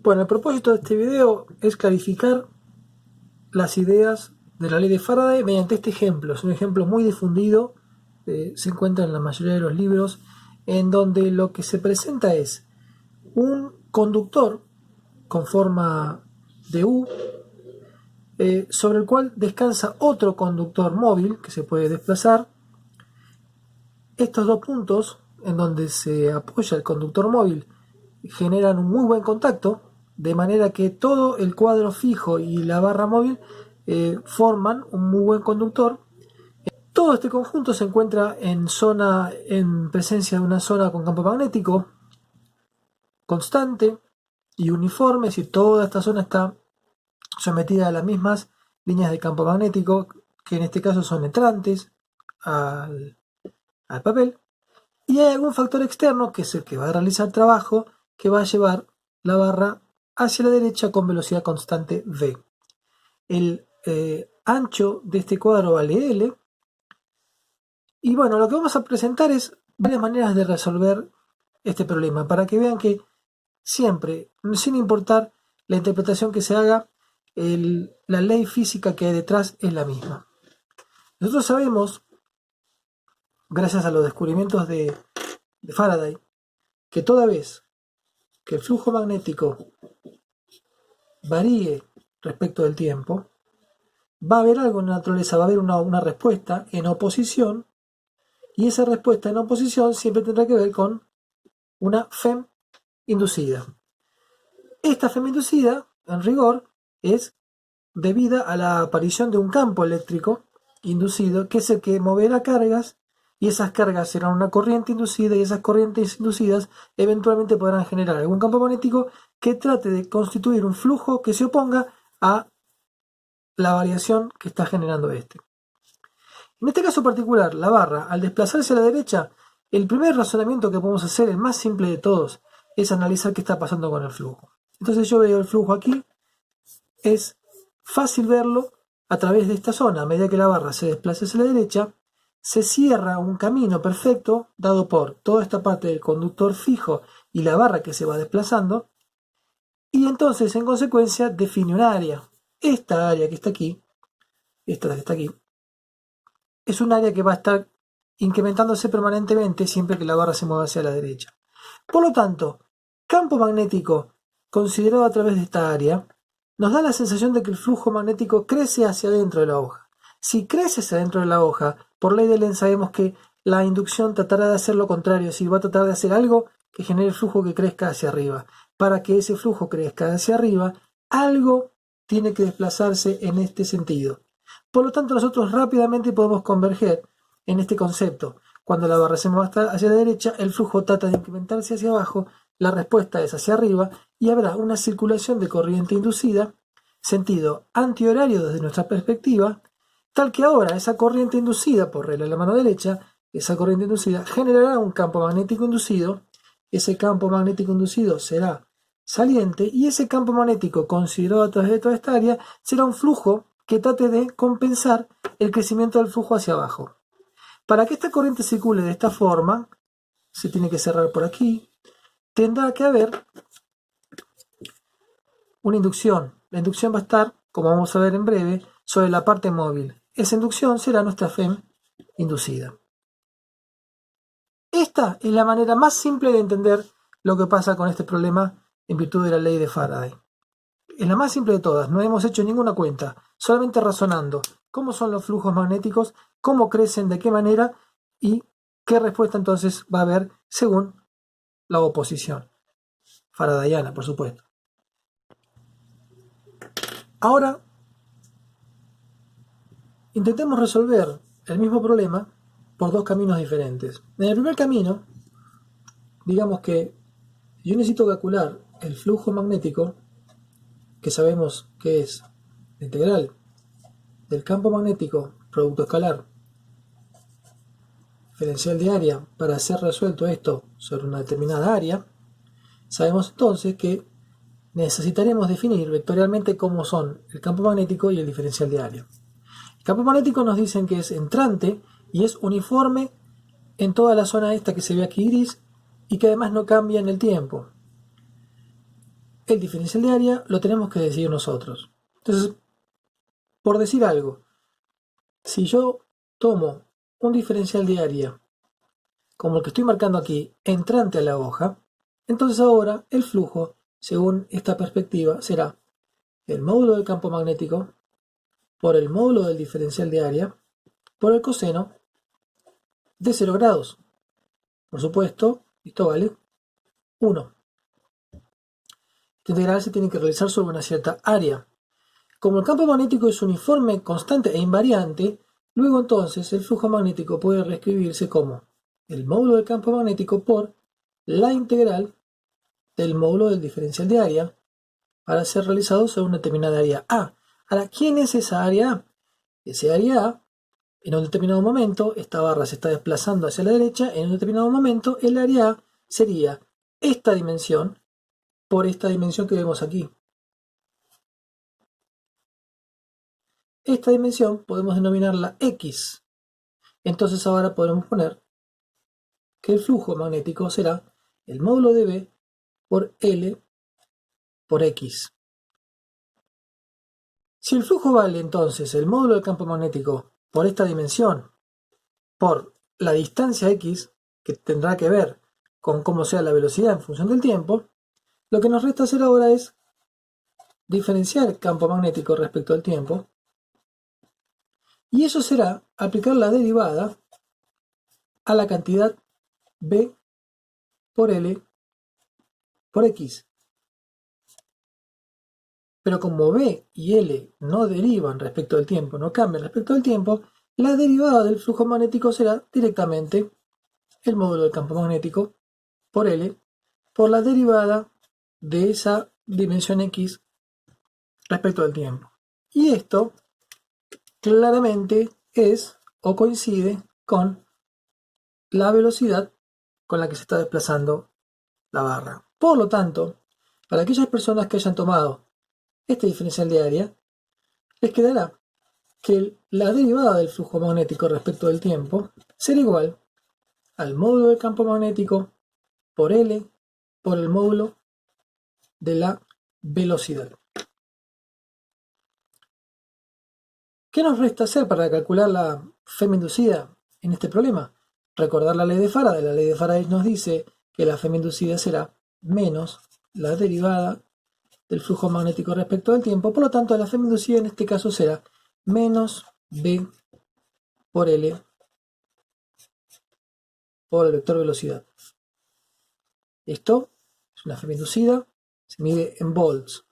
Bueno, el propósito de este video es clarificar las ideas de la ley de Faraday mediante este ejemplo. Es un ejemplo muy difundido, se encuentra en la mayoría de los libros, en donde lo que se presenta es un conductor con forma de U, sobre el cual descansa otro conductor móvil que se puede desplazar. Estos dos puntos en donde se apoya el conductor móvil generan un muy buen contacto, de manera que todo el cuadro fijo y la barra móvil forman un muy buen conductor. Todo este conjunto se encuentra en presencia de una zona con campo magnético constante y uniforme, es decir, toda esta zona está sometida a las mismas líneas de campo magnético, que en este caso son entrantes al papel, y hay algún factor externo, que es el que va a realizar trabajo, que va a llevar la barra hacia la derecha con velocidad constante v. El ancho de este cuadro vale L. Y bueno, lo que vamos a presentar es varias maneras de resolver este problema, para que vean que siempre, sin importar la interpretación que se haga, la ley física que hay detrás es la misma. Nosotros sabemos, gracias a los descubrimientos de Faraday, que toda vez que el flujo magnético varíe respecto del tiempo, va a haber algo en la naturaleza, va a haber una respuesta en oposición, y esa respuesta en oposición siempre tendrá que ver con una FEM inducida. Esta FEM inducida, en rigor, es debida a la aparición de un campo eléctrico inducido, que es el que moverá cargas, y esas cargas serán una corriente inducida, y esas corrientes inducidas eventualmente podrán generar algún campo magnético que trate de constituir un flujo que se oponga a la variación que está generando este. En este caso particular, la barra, al desplazarse a la derecha, el primer razonamiento que podemos hacer, el más simple de todos, es analizar qué está pasando con el flujo. Entonces yo veo el flujo aquí, es fácil verlo a través de esta zona. A medida que la barra se desplaza hacia la derecha, se cierra un camino perfecto dado por toda esta parte del conductor fijo y la barra que se va desplazando, y entonces en consecuencia define un área. Esta área que está aquí, esta que está aquí, es un área que va a estar incrementándose permanentemente siempre que la barra se mueva hacia la derecha. Por lo tanto, campo magnético considerado a través de esta área nos da la sensación de que el flujo magnético crece hacia adentro de la hoja. Si crece hacia adentro de la hoja, por ley de Lenz sabemos que la inducción tratará de hacer lo contrario, es decir, va a tratar de hacer algo que genere el flujo que crezca hacia arriba. Para que ese flujo crezca hacia arriba, algo tiene que desplazarse en este sentido. Por lo tanto, nosotros rápidamente podemos converger en este concepto. Cuando la barra se mueva hacia la derecha, el flujo trata de incrementarse hacia abajo, la respuesta es hacia arriba, y habrá una circulación de corriente inducida, sentido antihorario desde nuestra perspectiva, tal que ahora esa corriente inducida por regla de la mano derecha, esa corriente inducida generará un campo magnético inducido, ese campo magnético inducido será saliente, y ese campo magnético considerado a través de toda esta área será un flujo que trate de compensar el crecimiento del flujo hacia abajo. Para que esta corriente circule de esta forma, se tiene que cerrar por aquí, tendrá que haber una inducción. La inducción va a estar, como vamos a ver en breve, sobre la parte móvil. Esa inducción será nuestra FEM inducida. Esta es la manera más simple de entender lo que pasa con este problema en virtud de la ley de Faraday. Es la más simple de todas, no hemos hecho ninguna cuenta, solamente razonando cómo son los flujos magnéticos, cómo crecen, de qué manera y qué respuesta entonces va a haber según la oposición faradayana, por supuesto. Ahora intentemos resolver el mismo problema por dos caminos diferentes. En el primer camino, digamos que yo necesito calcular el flujo magnético, que sabemos que es la integral del campo magnético producto escalar diferencial de área para ser resuelto esto sobre una determinada área. Sabemos entonces que necesitaremos definir vectorialmente cómo son el campo magnético y el diferencial de área. El campo magnético nos dicen que es entrante y es uniforme en toda la zona esta que se ve aquí gris y que además no cambia en el tiempo. el diferencial de área lo tenemos que decidir nosotros. Entonces, por decir algo, si yo tomo un diferencial de área como el que estoy marcando aquí, entrante a la hoja, entonces ahora el flujo, según esta perspectiva, será el módulo del campo magnético por el módulo del diferencial de área por el coseno de 0 grados. Por supuesto, esto vale 1. Esta integral se tiene que realizar sobre una cierta área. Como el campo magnético es uniforme, constante e invariante, luego entonces el flujo magnético puede reescribirse como el módulo del campo magnético por la integral del módulo del diferencial de área para ser realizado sobre una determinada área A. Ahora, ¿quién es esa área A? Esa área A, en un determinado momento, esta barra se está desplazando hacia la derecha, en un determinado momento el área A sería esta dimensión por esta dimensión que vemos aquí. Esta dimensión podemos denominarla X. Entonces ahora podremos poner que el flujo magnético será el módulo de B por L por X. Si el flujo vale entonces el módulo del campo magnético por esta dimensión por la distancia X, que tendrá que ver con cómo sea la velocidad en función del tiempo, lo que nos resta hacer ahora es diferenciar el campo magnético respecto al tiempo, y eso será aplicar la derivada a la cantidad B por L por X. Pero como B y L no derivan respecto al tiempo, no cambian respecto al tiempo, la derivada del flujo magnético será directamente el módulo del campo magnético por L por la derivada de esa dimensión X respecto al tiempo. Y esto claramente es o coincide con la velocidad con la que se está desplazando la barra. Por lo tanto, para aquellas personas que hayan tomado este diferencial de área, les quedará que la derivada del flujo magnético respecto del tiempo será igual al módulo del campo magnético por L por el módulo de la velocidad. ¿Qué nos resta hacer para calcular la FEM inducida en este problema? Recordar la ley de Faraday. La ley de Faraday nos dice que la FEM inducida será menos la derivada del flujo magnético respecto al tiempo. Por lo tanto, la FEM inducida en este caso será menos B por L por el vector velocidad. Esto es una FEM inducida, se mide en volts.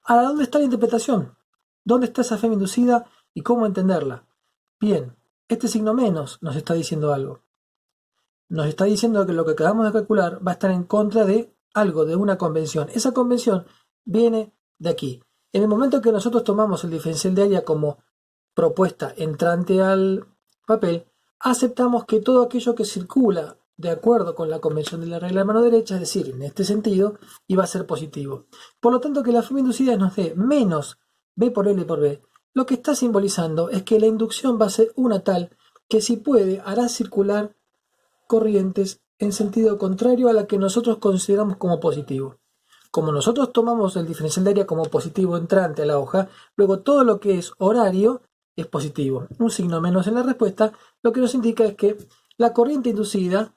Ahora, ¿dónde está la interpretación? ¿Dónde está esa FEM inducida y cómo entenderla? Bien, este signo menos nos está diciendo algo. Nos está diciendo que lo que acabamos de calcular va a estar en contra de algo, de una convención. Esa convención viene de aquí. En el momento que nosotros tomamos el diferencial de área como propuesta entrante al papel, aceptamos que todo aquello que circula de acuerdo con la convención de la regla de mano derecha, es decir, en este sentido, iba a ser positivo. Por lo tanto, que la FEM inducida nos dé menos B por L por B, lo que está simbolizando es que la inducción va a ser una tal que si puede hará circular corrientes en sentido contrario a la que nosotros consideramos como positivo. Como nosotros tomamos el diferencial de área como positivo entrante a la hoja, luego todo lo que es horario es positivo. Un signo menos en la respuesta lo que nos indica es que la corriente inducida,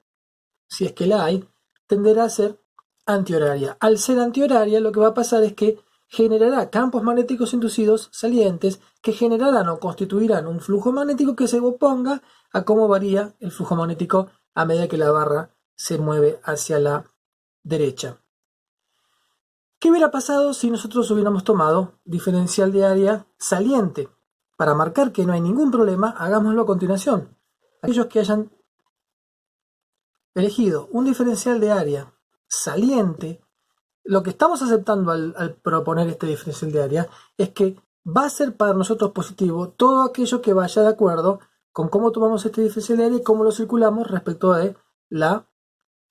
si es que la hay, tenderá a ser antihoraria. Al ser antihoraria, lo que va a pasar es que generará campos magnéticos inducidos salientes que generarán o constituirán un flujo magnético que se oponga a cómo varía el flujo magnético a medida que la barra se mueve hacia la derecha. ¿Qué hubiera pasado si nosotros hubiéramos tomado diferencial de área saliente? Para marcar que no hay ningún problema, hagámoslo a continuación. Aquellos que hayan elegido un diferencial de área saliente, lo que estamos aceptando al proponer este diferencial de área es que va a ser para nosotros positivo todo aquello que vaya de acuerdo con cómo tomamos este diferencial de área y cómo lo circulamos respecto de la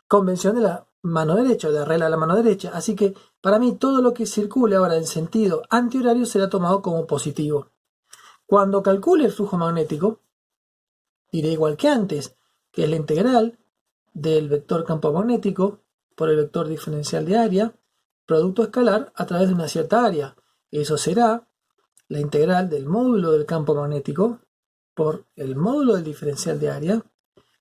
convención de la mano derecha, o de la regla de la mano derecha. Así que para mí todo lo que circule ahora en sentido antihorario será tomado como positivo. Cuando calcule el flujo magnético, diré igual que antes, que es la integral del vector campo magnético por el vector diferencial de área, producto escalar a través de una cierta área. Eso será la integral del módulo del campo magnético por el módulo del diferencial de área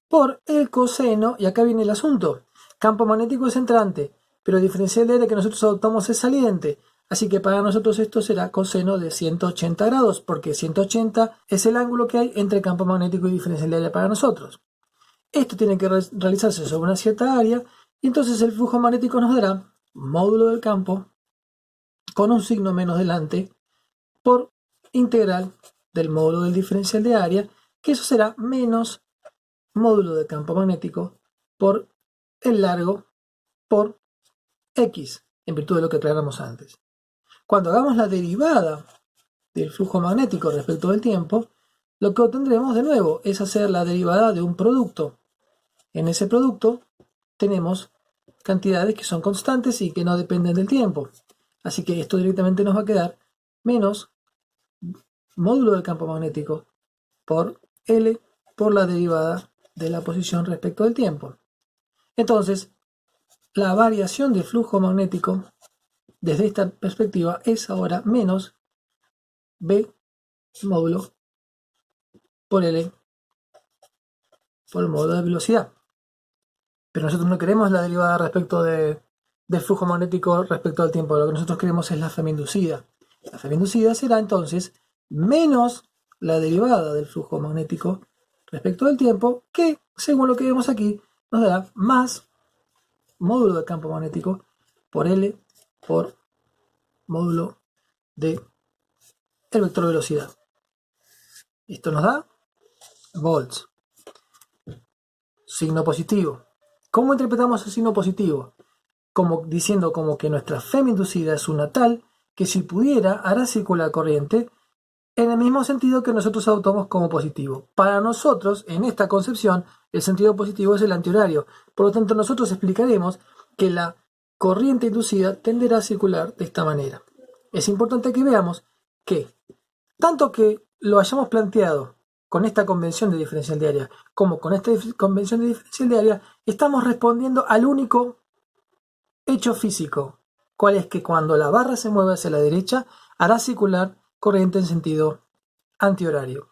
por el coseno, y acá viene el asunto. Campo magnético es entrante, pero el diferencial de área que nosotros adoptamos es saliente. Así que para nosotros esto será coseno de 180 grados, porque 180 es el ángulo que hay entre campo magnético y diferencial de área para nosotros. Esto tiene que realizarse sobre una cierta área, y entonces el flujo magnético nos dará módulo del campo con un signo menos delante por integral del módulo del diferencial de área, que eso será menos módulo del campo magnético por el largo por X, en virtud de lo que aclaramos antes. Cuando hagamos la derivada del flujo magnético respecto del tiempo, lo que obtendremos de nuevo es hacer la derivada de un producto. En ese producto tenemos cantidades que son constantes y que no dependen del tiempo. Así que esto directamente nos va a quedar menos módulo del campo magnético por L por la derivada de la posición respecto del tiempo. Entonces, la variación de flujo magnético desde esta perspectiva es ahora menos B módulo por L por el módulo de velocidad. Pero nosotros no queremos la derivada respecto del flujo magnético respecto al tiempo. Lo que nosotros queremos es la Fm inducida. La Fm inducida será entonces menos la derivada del flujo magnético respecto del tiempo, que según lo que vemos aquí nos dará más módulo del campo magnético por L por módulo de el vector velocidad. Esto nos da volts. Signo positivo. ¿Cómo interpretamos el signo positivo? Como diciendo como que nuestra Fm inducida es una tal que si pudiera hará circular corriente en el mismo sentido que nosotros adoptamos como positivo. Para nosotros, en esta concepción, el sentido positivo es el antihorario. Por lo tanto, nosotros explicaremos que la corriente inducida tenderá a circular de esta manera. Es importante que veamos que, tanto que lo hayamos planteado con esta convención de diferencial de área como con esta convención de diferencial de área, estamos respondiendo al único hecho físico, cual es que cuando la barra se mueve hacia la derecha, hará circular corriente en sentido antihorario.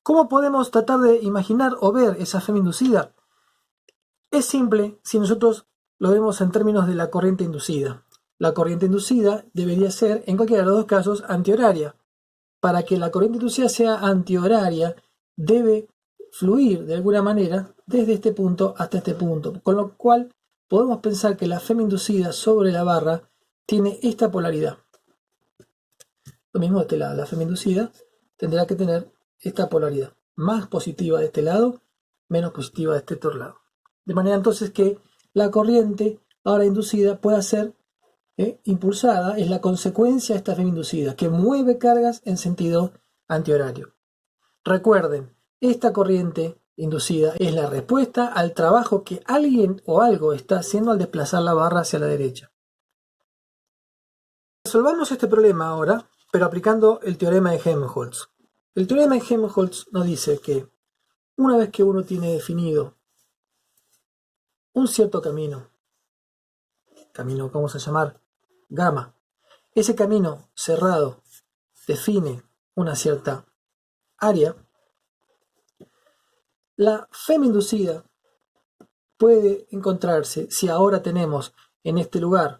¿Cómo podemos tratar de imaginar o ver esa Fm inducida? Es simple si nosotros lo vemos en términos de la corriente inducida. La corriente inducida debería ser, en cualquiera de los dos casos, antihoraria. Para que la corriente inducida sea antihoraria, debe fluir de alguna manera desde este punto hasta este punto, con lo cual podemos pensar que la Fm inducida sobre la barra tiene esta polaridad. Lo mismo de este lado, la Fm inducida tendrá que tener esta polaridad, más positiva de este lado, menos positiva de este otro lado. De manera entonces que la corriente ahora inducida pueda ser impulsada, es la consecuencia de esta Fm inducida, que mueve cargas en sentido antihorario. Recuerden, esta corriente inducida es la respuesta al trabajo que alguien o algo está haciendo al desplazar la barra hacia la derecha. Resolvamos este problema ahora, pero aplicando el teorema de Helmholtz. El teorema de Helmholtz nos dice que una vez que uno tiene definido un cierto camino que vamos a llamar gamma, ese camino cerrado define una cierta área, la Fm inducida puede encontrarse si ahora tenemos en este lugar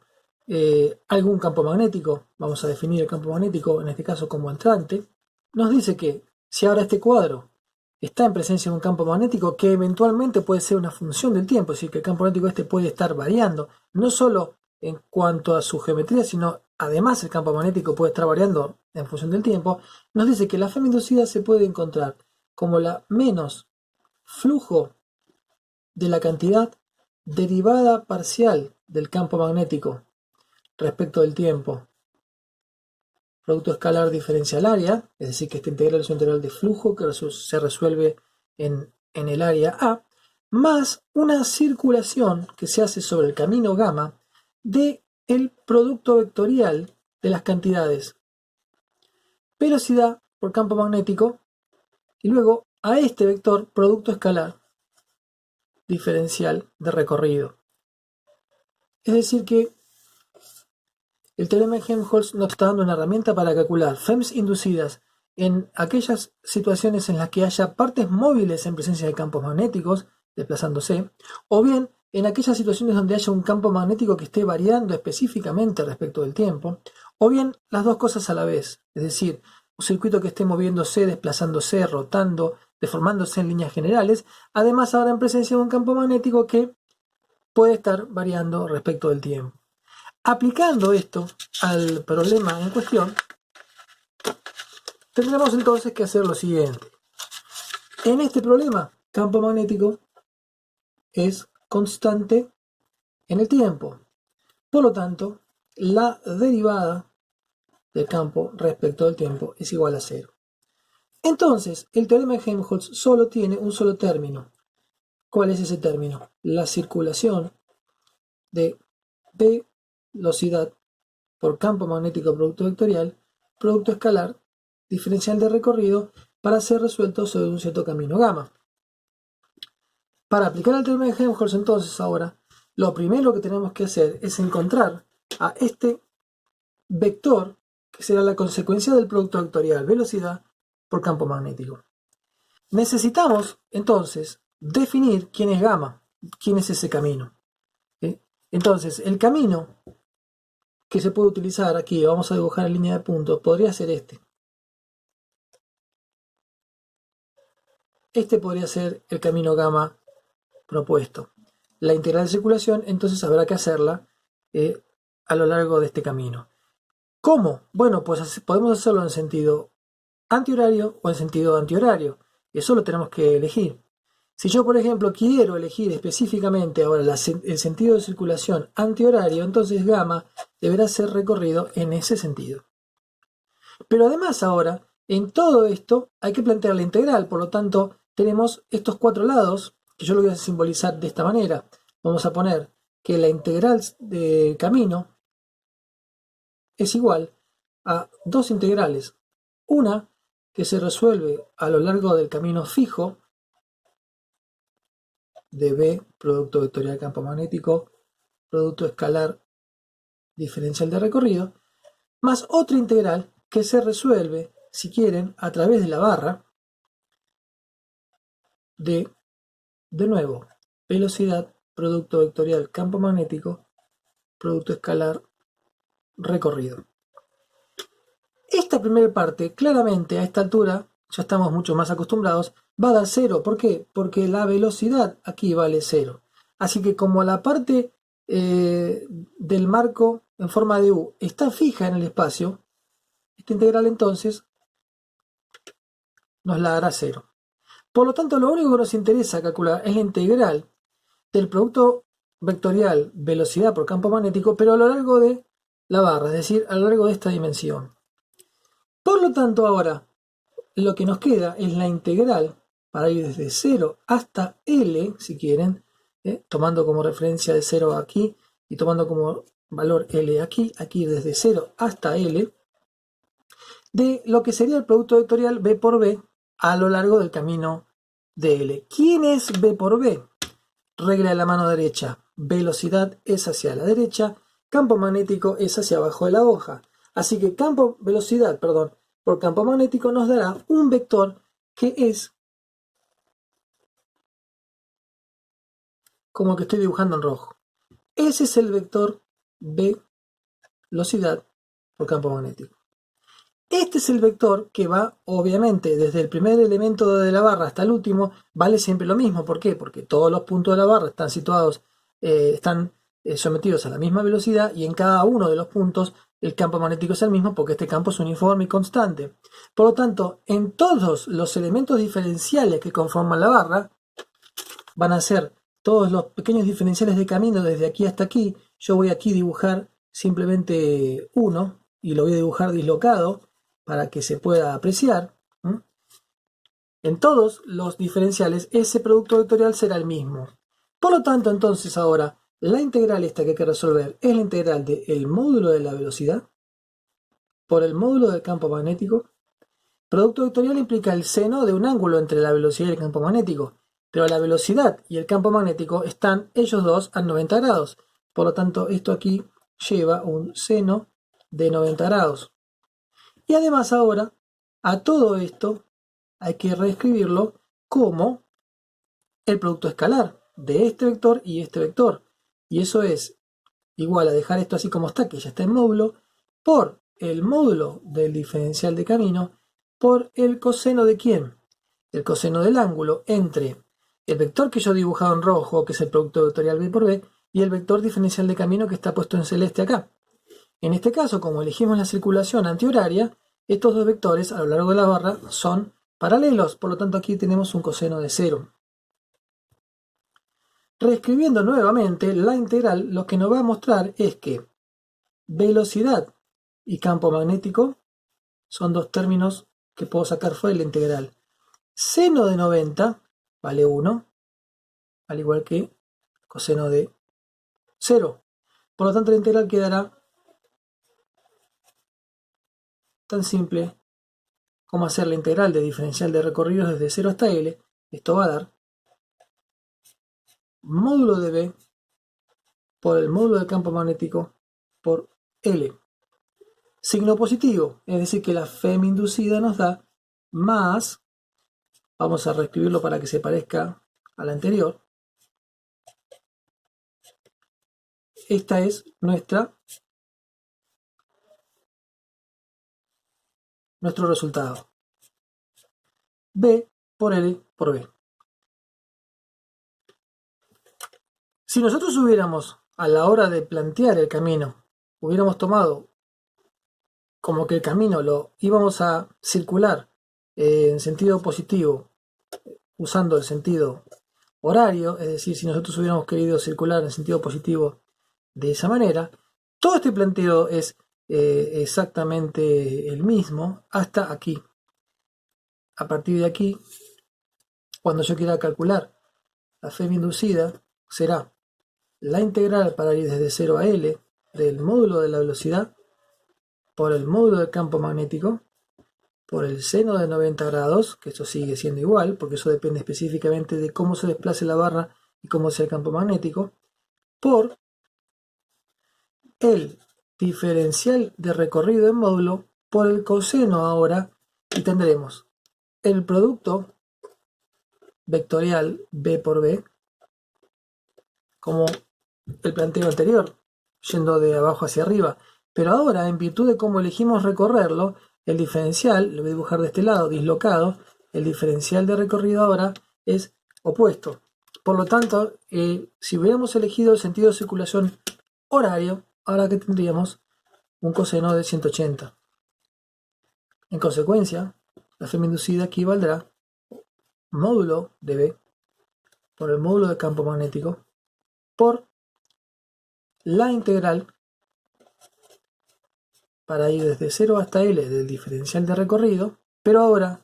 algún campo magnético, vamos a definir el campo magnético en este caso como entrante, nos dice que si ahora este cuadro está en presencia de un campo magnético que eventualmente puede ser una función del tiempo, es decir, que el campo magnético este puede estar variando, no solo en cuanto a su geometría, sino además el campo magnético puede estar variando en función del tiempo, nos dice que la Fm inducida se puede encontrar como la menos flujo de la cantidad derivada parcial del campo magnético respecto del tiempo, producto escalar diferencial área, es decir, que esta integral es un integral de flujo que se resuelve en el área A, más una circulación que se hace sobre el camino gamma de el producto vectorial de las cantidades velocidad por campo magnético y luego a este vector producto escalar diferencial de recorrido. Es decir que el teorema de Helmholtz nos está dando una herramienta para calcular FEMs inducidas en aquellas situaciones en las que haya partes móviles en presencia de campos magnéticos desplazándose, o bien en aquellas situaciones donde haya un campo magnético que esté variando específicamente respecto del tiempo, o bien las dos cosas a la vez, es decir, un circuito que esté moviéndose, desplazándose, rotando, deformándose en líneas generales, además ahora en presencia de un campo magnético que puede estar variando respecto del tiempo. Aplicando esto al problema en cuestión, tendremos entonces que hacer lo siguiente. En este problema, campo magnético es constante en el tiempo. Por lo tanto, la derivada del campo respecto del tiempo es igual a 0. Entonces, el teorema de Helmholtz solo tiene un solo término. ¿Cuál es ese término? La circulación de velocidad por campo magnético producto vectorial, producto escalar, diferencial de recorrido, para ser resuelto sobre un cierto camino gamma. Para aplicar el teorema de Helmholtz entonces ahora, lo primero que tenemos que hacer es encontrar a este vector que será la consecuencia del producto vectorial, velocidad por campo magnético. Necesitamos entonces definir quién es gamma, quién es ese camino. ¿Sí? Entonces, el camino que se puede utilizar aquí, vamos a dibujar en línea de puntos, podría ser este. Este podría ser el camino gamma propuesto. La integral de circulación entonces habrá que hacerla a lo largo de este camino. ¿Cómo? Bueno, pues podemos hacerlo en sentido antihorario o en sentido antihorario. Eso lo tenemos que elegir. Si yo, por ejemplo, quiero elegir específicamente ahora el sentido de circulación antihorario, entonces gamma deberá ser recorrido en ese sentido. Pero además ahora, en todo esto hay que plantear la integral, por lo tanto tenemos estos cuatro lados, que yo lo voy a simbolizar de esta manera. Vamos a poner que la integral de camino es igual a dos integrales. Una que se resuelve a lo largo del camino fijo de B, producto vectorial campo magnético, producto escalar diferencial de recorrido, más otra integral que se resuelve, si quieren, a través de la barra de nuevo, velocidad, producto vectorial campo magnético, producto escalar recorrido. Esta primera parte, claramente a esta altura, ya estamos mucho más acostumbrados, va a dar 0. ¿Por qué? Porque la velocidad aquí vale 0. Así que como la parte del marco en forma de U está fija en el espacio, esta integral entonces nos la dará 0. Por lo tanto, lo único que nos interesa calcular es la integral del producto vectorial velocidad por campo magnético, pero a lo largo de la barra, es decir, a lo largo de esta dimensión. Por lo tanto, ahora lo que nos queda es la integral para ir desde 0 hasta L, si quieren, tomando como referencia de 0 aquí y tomando como valor L aquí desde 0 hasta L, de lo que sería el producto vectorial B por B a lo largo del camino de L. ¿Quién es B por B? Regla de la mano derecha. Velocidad es hacia la derecha, campo magnético es hacia abajo de la hoja. Así que velocidad por campo magnético nos dará un vector que es como el que estoy dibujando en rojo. Ese es el vector velocidad por campo magnético. Este es el vector que va, obviamente, desde el primer elemento de la barra hasta el último, vale siempre lo mismo. ¿Por qué? Porque todos los puntos de la barra están situados, están sometidos a la misma velocidad y en cada uno de los puntos el campo magnético es el mismo porque este campo es uniforme y constante. Por lo tanto, en todos los elementos diferenciales que conforman la barra, van a ser todos los pequeños diferenciales de camino desde aquí hasta aquí. Yo voy aquí a dibujar simplemente uno y lo voy a dibujar dislocado para que se pueda apreciar. En todos los diferenciales ese producto vectorial será el mismo. Por lo tanto, entonces ahora la integral esta que hay que resolver es la integral del módulo de la velocidad por el módulo del campo magnético. Producto vectorial implica el seno de un ángulo entre la velocidad y el campo magnético, pero la velocidad y el campo magnético están ellos dos a 90 grados. Por lo tanto, esto aquí lleva un seno de 90 grados. Y además ahora, a todo esto hay que reescribirlo como el producto escalar de este vector y este vector. Y eso es igual a dejar esto así como está, que ya está en módulo, por el módulo del diferencial de camino, por el coseno de ¿quién? El coseno del ángulo entre el vector que yo he dibujado en rojo, que es el producto vectorial b por b, y el vector diferencial de camino que está puesto en celeste acá. En este caso, como elegimos la circulación antihoraria, estos dos vectores a lo largo de la barra son paralelos, por lo tanto aquí tenemos un coseno de 0. Reescribiendo nuevamente la integral, lo que nos va a mostrar es que velocidad y campo magnético son dos términos que puedo sacar fuera de la integral. Seno de 90 vale 1, al igual que coseno de 0. Por lo tanto, la integral quedará tan simple como hacer la integral de diferencial de recorridos desde 0 hasta L. Esto va a dar módulo de B por el módulo del campo magnético por L. Signo positivo, es decir que la FEM inducida nos da más, vamos a reescribirlo para que se parezca a la anterior. Esta es nuestro resultado. B por L por B. Si nosotros hubiéramos, a la hora de plantear el camino, hubiéramos tomado como que el camino lo íbamos a circular en sentido positivo, usando el sentido horario, es decir, si nosotros hubiéramos querido circular en sentido positivo de esa manera, todo este planteo es exactamente el mismo hasta aquí. A partir de aquí, cuando yo quiera calcular la FEM inducida, será la integral para ir desde 0 a L del módulo de la velocidad por el módulo del campo magnético por el seno de 90 grados, que eso sigue siendo igual, porque eso depende específicamente de cómo se desplace la barra y cómo sea el campo magnético, por el diferencial de recorrido en módulo por el coseno ahora, y tendremos el producto vectorial B por B, como el planteo anterior, yendo de abajo hacia arriba. Pero ahora, en virtud de cómo elegimos recorrerlo, el diferencial, lo voy a dibujar de este lado, dislocado, el diferencial de recorrido ahora es opuesto. Por lo tanto, si hubiéramos elegido el sentido de circulación horario, ahora que tendríamos un coseno de 180. En consecuencia, la FEM inducida equivaldrá módulo de B por el módulo de campo magnético por la integral para ir desde 0 hasta L del diferencial de recorrido, pero ahora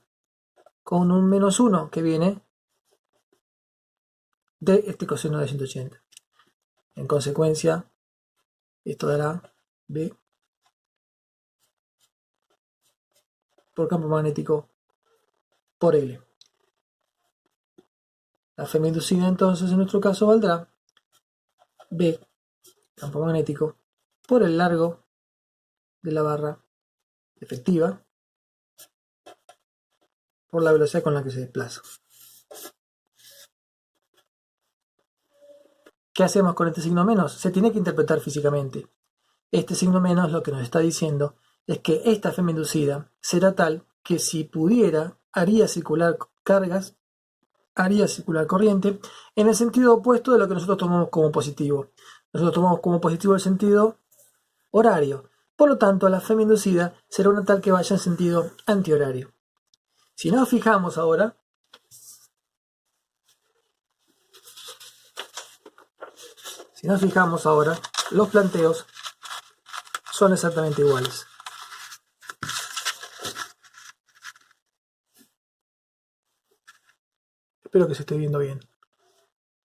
con un menos 1 que viene de este coseno de 180. En consecuencia, esto dará B por campo magnético por L. La FEM inducida entonces en nuestro caso valdrá B, campo magnético, por el largo de la barra efectiva por la velocidad con la que se desplaza. ¿Qué hacemos con este signo menos? Se tiene que interpretar físicamente. Este signo menos lo que nos está diciendo es que esta FEM inducida será tal que si pudiera haría circular cargas, haría circular corriente en el sentido opuesto de lo que nosotros tomamos como positivo. Nosotros tomamos como positivo el sentido horario. Por lo tanto, la FEM inducida será una tal que vaya en sentido antihorario. Si nos fijamos ahora, los planteos son exactamente iguales. Espero que se esté viendo bien.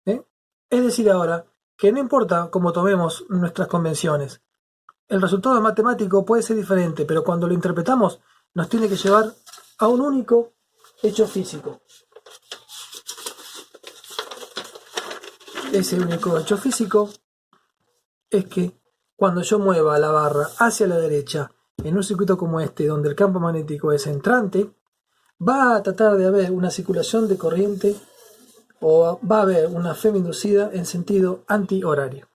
Es decir ahora que no importa cómo tomemos nuestras convenciones, el resultado matemático puede ser diferente, pero cuando lo interpretamos nos tiene que llevar a un único hecho físico. Ese único hecho físico es que cuando yo mueva la barra hacia la derecha en un circuito como este, donde el campo magnético es entrante, va a tratar de haber una circulación de corriente o va a haber una FEM inducida en sentido antihorario.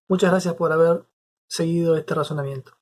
Muchas gracias por haber seguido este razonamiento.